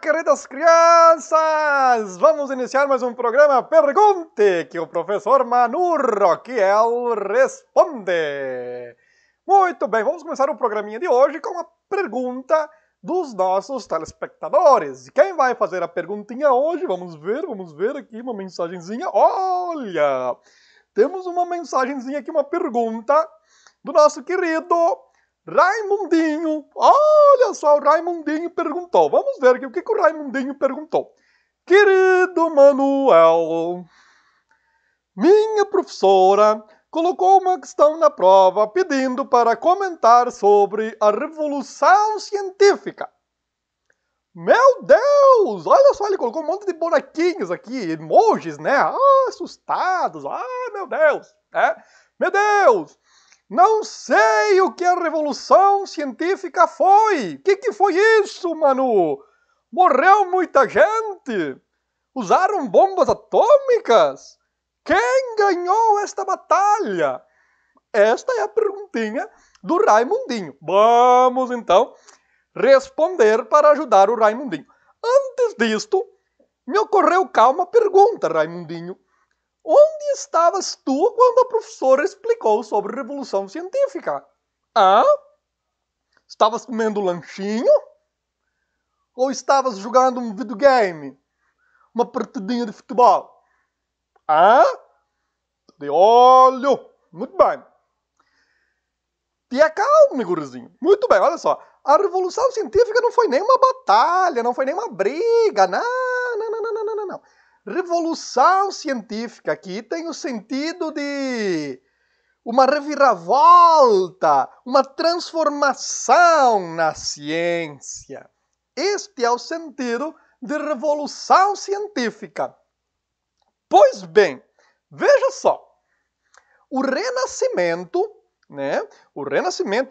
queridas crianças! Vamos iniciar mais um programa Pergunte, que o professor Manurro, que ele responde. Muito bem, vamos começar o programinha de hoje com a pergunta dos nossos telespectadores. E quem vai fazer a perguntinha hoje? Vamos ver aqui uma mensagenzinha. Olha, temos uma mensagenzinha aqui, uma pergunta do nosso querido Raimundinho. Olha só, o Raimundinho perguntou. Vamos ver aqui o que o Raimundinho perguntou. Querido Manuel, minha professora colocou uma questão na prova pedindo para comentar sobre a Revolução Científica. Meu Deus! Olha só, ele colocou um monte de bonequinhos aqui, emojis, né? Assustados. Meu Deus! Meu Deus! Não sei o que a Revolução Científica foi. O que foi isso, Manu? Morreu muita gente? Usaram bombas atômicas? Quem ganhou esta batalha? Esta é a perguntinha do Raimundinho. Vamos, então, responder para ajudar o Raimundinho. Antes disto, me ocorreu cá uma pergunta, Raimundinho. Onde estavas tu quando a professora explicou sobre Revolução Científica? Estavas comendo lanchinho? Ou estavas jogando um videogame? Uma partidinha de futebol? De olho! Muito bem. Te acalme, gurizinho. Muito bem, olha só. A Revolução Científica não foi nem uma batalha, não foi nem uma briga. Não. Revolução Científica aqui tem o sentido de uma reviravolta, uma transformação na ciência. Este é o sentido de Revolução Científica. Pois bem, veja só. O Renascimento, né? O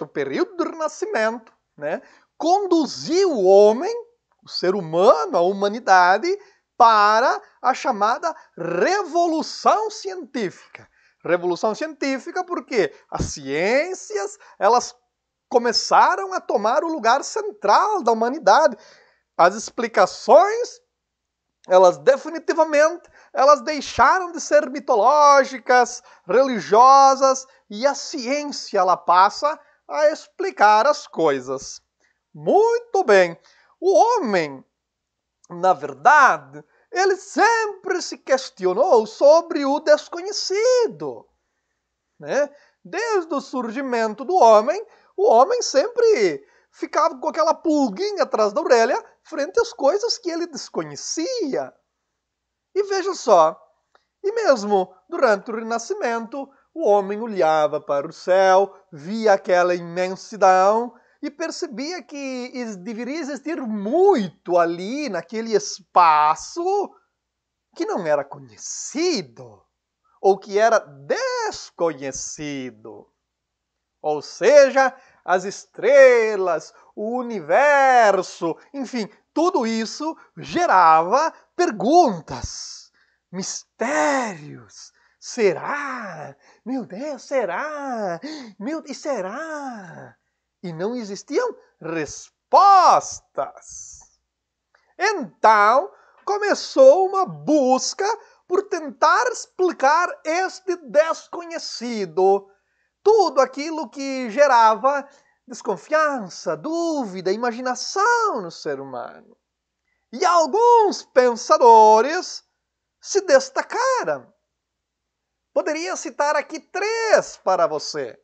período do Renascimento, né? Conduziu o homem, o ser humano, a humanidade, para a chamada Revolução Científica. Revolução Científica porque as ciências, elas começaram a tomar o lugar central da humanidade. As explicações, elas definitivamente, elas deixaram de ser mitológicas, religiosas, e a ciência, ela passa a explicar as coisas. Muito bem. O homem, na verdade, ele sempre se questionou sobre o desconhecido, né? Desde o surgimento do homem, o homem sempre ficava com aquela pulguinha atrás da orelha frente às coisas que ele desconhecia. E veja só, e mesmo durante o Renascimento, o homem olhava para o céu, via aquela imensidão e percebia que deveria existir muito ali, naquele espaço, que não era conhecido, ou que era desconhecido. Ou seja, as estrelas, o universo, enfim, tudo isso gerava perguntas, mistérios. Será? Meu Deus, será? E será? E não existiam respostas. Então, começou uma busca por tentar explicar este desconhecido. Tudo aquilo que gerava desconfiança, dúvida, imaginação no ser humano. E alguns pensadores se destacaram. Poderia citar aqui 3 para você.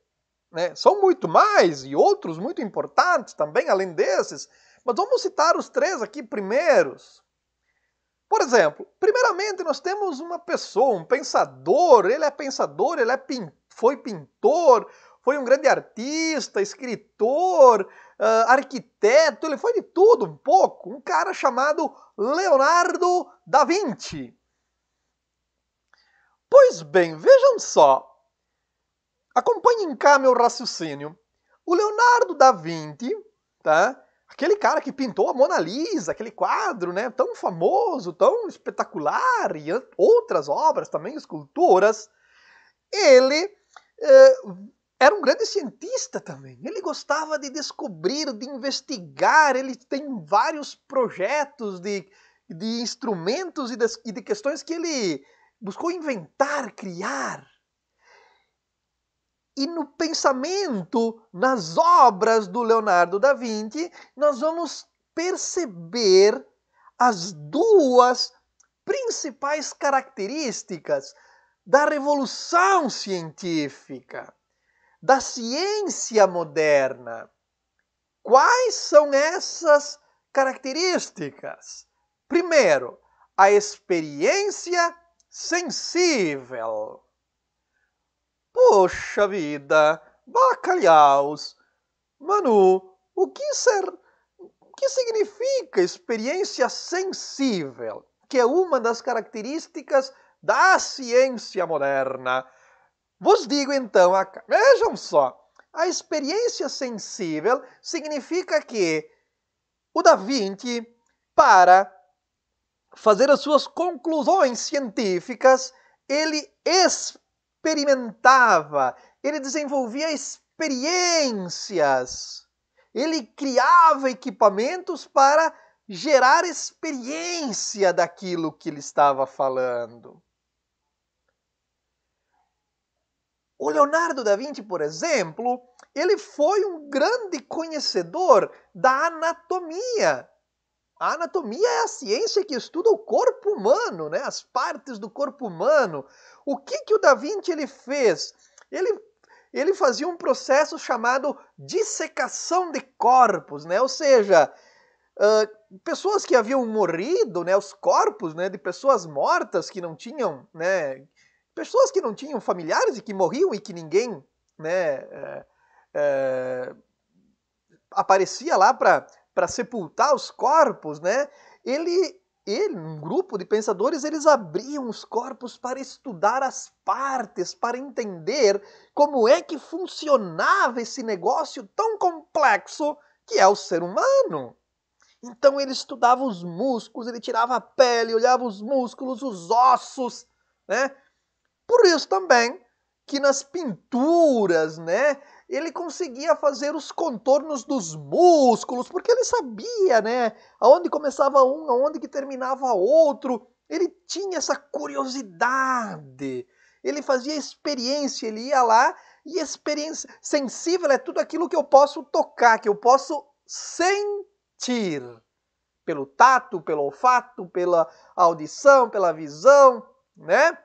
Né? São muito mais e outros muito importantes também, além desses. Mas vamos citar os 3 aqui primeiros. Por exemplo, primeiramente nós temos uma pessoa, um pensador. Ele é pensador, foi pintor, foi um grande artista, escritor, arquiteto. Ele foi de tudo um pouco. Um cara chamado Leonardo da Vinci. Pois bem, vejam só. Acompanhem cá meu raciocínio. O Leonardo da Vinci, tá? Aquele cara que pintou a Mona Lisa, aquele quadro, né, tão famoso, tão espetacular, e outras obras também, esculturas, ele era um grande cientista também. Ele gostava de descobrir, de investigar. Ele tem vários projetos de instrumentos e de questões que ele buscou inventar, criar. E no pensamento, nas obras do Leonardo da Vinci, nós vamos perceber as duas principais características da revolução científica, da ciência moderna. Quais são essas características? Primeiro, a experiência sensível. Poxa vida, bacalhaus, Manu, o que significa experiência sensível? Que é uma das características da ciência moderna. Vos digo então, vejam só, a experiência sensível significa que o Da Vinci, para fazer as suas conclusões científicas, ele experimentava, ele desenvolvia experiências, ele criava equipamentos para gerar experiência daquilo que ele estava falando. O Leonardo da Vinci, por exemplo, ele foi um grande conhecedor da anatomia. A anatomia é a ciência que estuda o corpo humano, né? As partes do corpo humano. O que o Da Vinci ele fez? Ele fazia um processo chamado dissecação de corpos, né? Ou seja, pessoas que haviam morrido, né? Os corpos, né? De pessoas mortas que não tinham, né? Pessoas que não tinham familiares e que morriam e que ninguém, né? Aparecia lá para sepultar os corpos, né? Um grupo de pensadores, eles abriam os corpos para estudar as partes, para entender como é que funcionava esse negócio tão complexo que é o ser humano. Então ele estudava os músculos, ele tirava a pele, olhava os músculos, os ossos, né? Por isso também que nas pinturas, né, ele conseguia fazer os contornos dos músculos, porque ele sabia, né, aonde começava um, aonde que terminava outro. Ele tinha essa curiosidade. Ele fazia experiência, ele ia lá e experiência sensível é tudo aquilo que eu posso tocar, que eu posso sentir. Pelo tato, pelo olfato, pela audição, pela visão, né?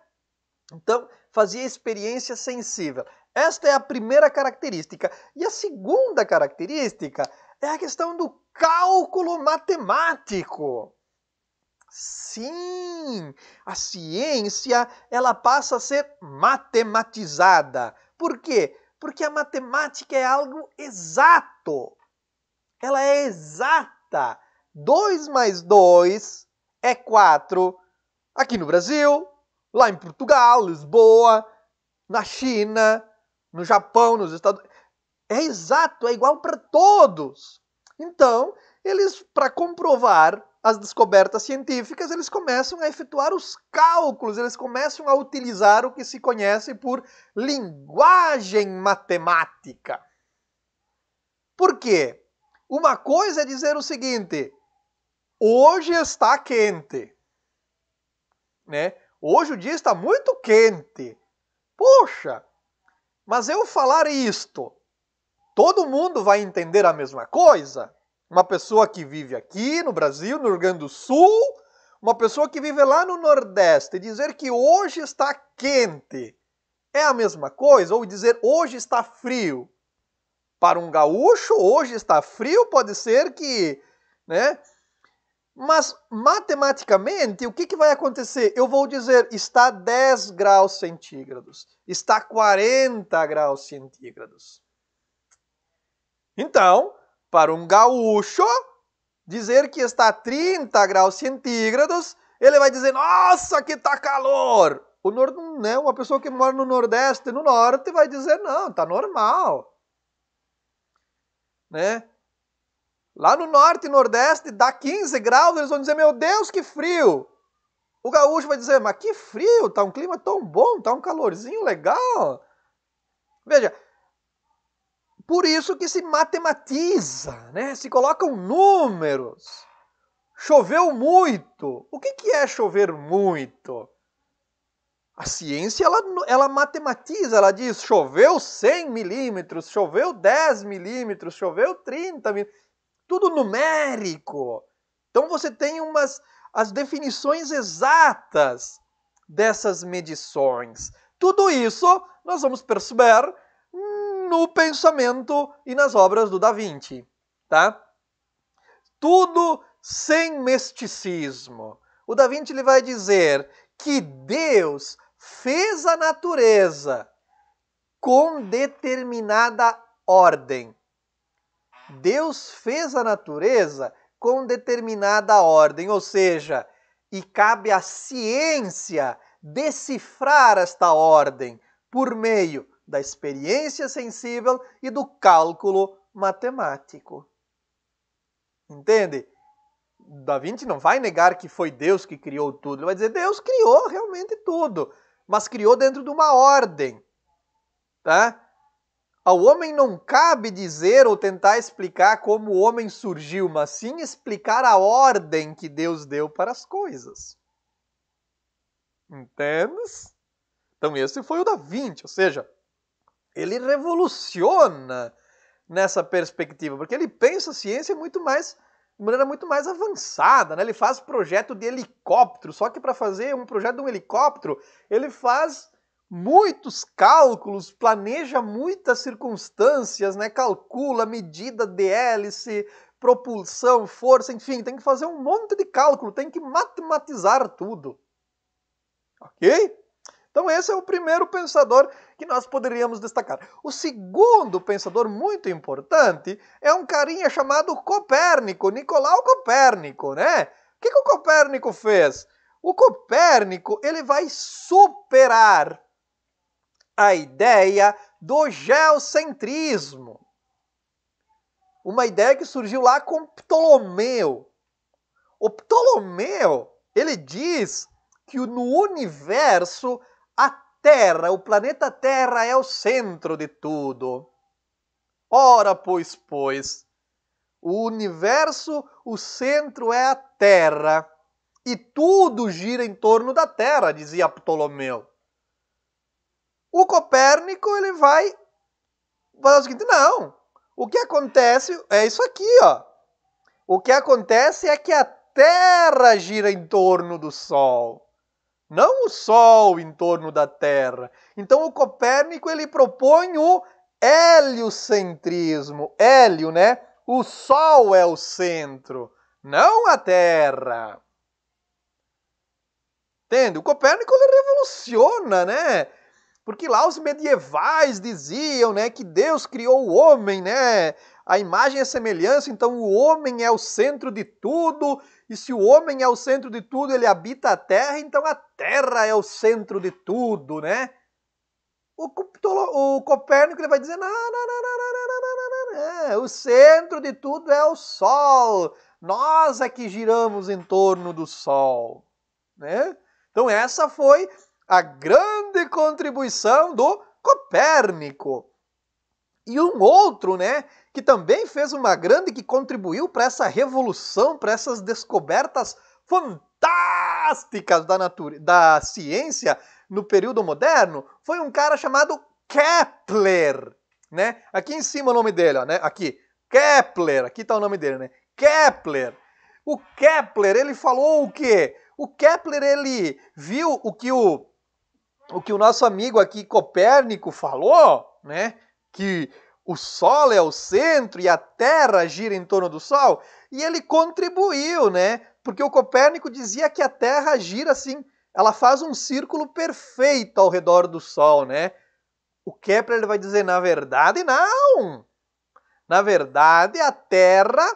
Então, fazia experiência sensível. Esta é a primeira característica. E a segunda característica é a questão do cálculo matemático. Sim, a ciência ela passa a ser matematizada. Por quê? Porque a matemática é algo exato. Ela é exata. 2 mais 2 é 4. Aqui no Brasil, lá em Portugal, Lisboa, na China, no Japão, nos Estados Unidos. É exato, é igual para todos. Então, eles, para comprovar as descobertas científicas, eles começam a efetuar os cálculos, eles começam a utilizar o que se conhece por linguagem matemática. Por quê? Uma coisa é dizer o seguinte: hoje está quente, né? Hoje o dia está muito quente. Poxa, mas eu falar isto, todo mundo vai entender a mesma coisa? Uma pessoa que vive aqui no Brasil, no Rio Grande do Sul, uma pessoa que vive lá no Nordeste, dizer que hoje está quente é a mesma coisa? Ou dizer hoje está frio? Para um gaúcho, hoje está frio, pode ser que, né? Mas, matematicamente, o que vai acontecer? Eu vou dizer, está 10 graus centígrados, está 40 graus centígrados. Então, para um gaúcho, dizer que está 30 graus centígrados, ele vai dizer, nossa, que tá calor. Né, uma pessoa que mora no Nordeste, no Norte, vai dizer, não, tá normal. Né? Lá no Norte e Nordeste dá 15 graus, eles vão dizer, meu Deus, que frio. O gaúcho vai dizer, mas que frio, tá um clima tão bom, tá um calorzinho legal. Veja, Por isso que se matematiza, né? Se colocam números. Choveu muito. O que é chover muito? A ciência, ela matematiza, ela diz, choveu 100 milímetros, choveu 10 milímetros, choveu 30 milímetros, tudo numérico. Então você tem as definições exatas dessas medições. Tudo isso nós vamos perceber no pensamento e nas obras do Da Vinci, tá? Tudo sem misticismo. O Da Vinci ele vai dizer que Deus fez a natureza com determinada ordem. Deus fez a natureza com determinada ordem, ou seja, e cabe à ciência decifrar esta ordem por meio da experiência sensível e do cálculo matemático. Entende? Da Vinci não vai negar que foi Deus que criou tudo. Ele vai dizer, Deus criou realmente tudo, mas criou dentro de uma ordem. Tá? Ao homem não cabe dizer ou tentar explicar como o homem surgiu, mas sim explicar a ordem que Deus deu para as coisas. Entendes? Então esse foi o Da Vinci, ou seja, ele revoluciona nessa perspectiva, porque ele pensa a ciência de maneira muito mais avançada, né? Ele faz projeto de helicóptero, só que para fazer um projeto de um helicóptero, ele faz muitos cálculos, planeja muitas circunstâncias, né? Calcula medida de hélice, propulsão, força, enfim, tem que fazer um monte de cálculo, tem que matematizar tudo. Ok? Então esse é o primeiro pensador que nós poderíamos destacar. O segundo pensador muito importante é um carinha chamado Copérnico, Nicolau Copérnico, né? O que o Copérnico fez? O Copérnico, ele vai superar a ideia do geocentrismo. Uma ideia que surgiu lá com Ptolomeu. O Ptolomeu, ele diz que no universo a Terra, o planeta Terra é o centro de tudo. Ora, pois, o universo, o centro é a Terra. E tudo gira em torno da Terra, dizia Ptolomeu. O Copérnico, ele vai falar o seguinte, não. O que acontece é isso aqui, ó. O que acontece é que a Terra gira em torno do Sol. Não o Sol em torno da Terra. Então o Copérnico ele propõe o heliocentrismo. Hélio, né? O Sol é o centro, não a Terra. Entende? O Copérnico ele revoluciona, né? Porque lá os medievais diziam, né, que Deus criou o homem, né? A imagem e a semelhança, então o homem é o centro de tudo, e se o homem é o centro de tudo, ele habita a Terra, então a Terra é o centro de tudo, né? O Copérnico ele vai dizer, não, o centro de tudo é o Sol, nós é que giramos em torno do Sol, né? Então essa foi a grande contribuição do Copérnico. E um outro, né, que também fez uma grande, que contribuiu para essa revolução, para essas descobertas fantásticas da ciência no período moderno, foi um cara chamado Kepler, né? Aqui em cima o nome dele, ó, né? Aqui, Kepler, aqui está o nome dele, né? Kepler. O Kepler, ele falou o quê? O Kepler, ele viu o que o nosso amigo aqui Copérnico falou, né? Que o Sol é o centro e a Terra gira em torno do Sol, e ele contribuiu, né? Porque o Copérnico dizia que a Terra gira assim, ela faz um círculo perfeito ao redor do Sol, né? O Kepler ele vai dizer, na verdade, não! Na verdade, a Terra,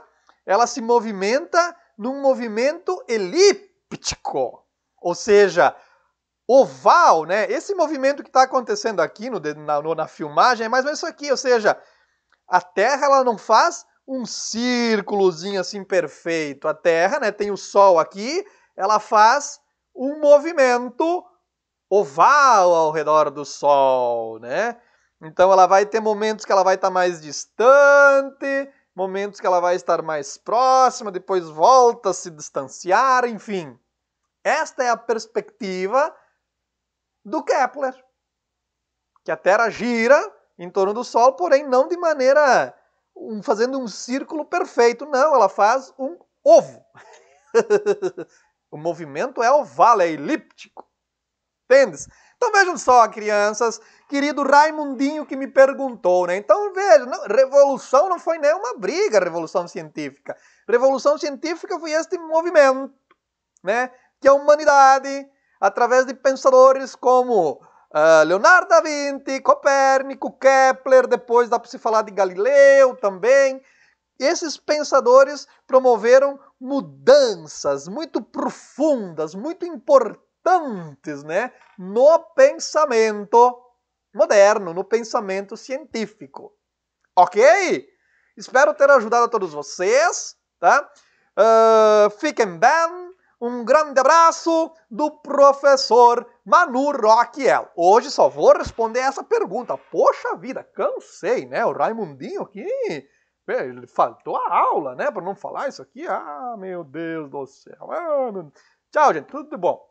ela se movimenta num movimento elíptico, ou seja, oval, né? Esse movimento que está acontecendo aqui na filmagem é mais ou menos isso aqui, ou seja, a Terra ela não faz um círculozinho assim perfeito. A Terra, né, tem o Sol aqui, ela faz um movimento oval ao redor do Sol, né? Então ela vai ter momentos que ela vai estar mais distante, momentos que ela vai estar mais próxima, depois volta a se distanciar, enfim. Esta é a perspectiva do Kepler, que a Terra gira em torno do Sol, porém não de maneira fazendo um círculo perfeito, não, ela faz um ovo. O movimento é oval, é elíptico. Entendes? Então vejam só, crianças, querido Raimundinho que me perguntou, né? Então vejam, revolução não foi nem uma briga, revolução científica. Revolução científica foi este movimento, né? Que a humanidade, através de pensadores como Leonardo da Vinci, Copérnico, Kepler, depois dá para se falar de Galileu também, esses pensadores promoveram mudanças muito profundas, muito importantes, né, no pensamento moderno, no pensamento científico. Ok? Espero ter ajudado a todos vocês, tá? Fiquem bem. Um grande abraço do professor Manu Rockiel. Hoje só vou responder essa pergunta. Poxa vida, cansei, né? O Raimundinho aqui, ele faltou a aula, né? Para não falar isso aqui. Ah, meu Deus do céu. Tchau, gente. Tudo de bom.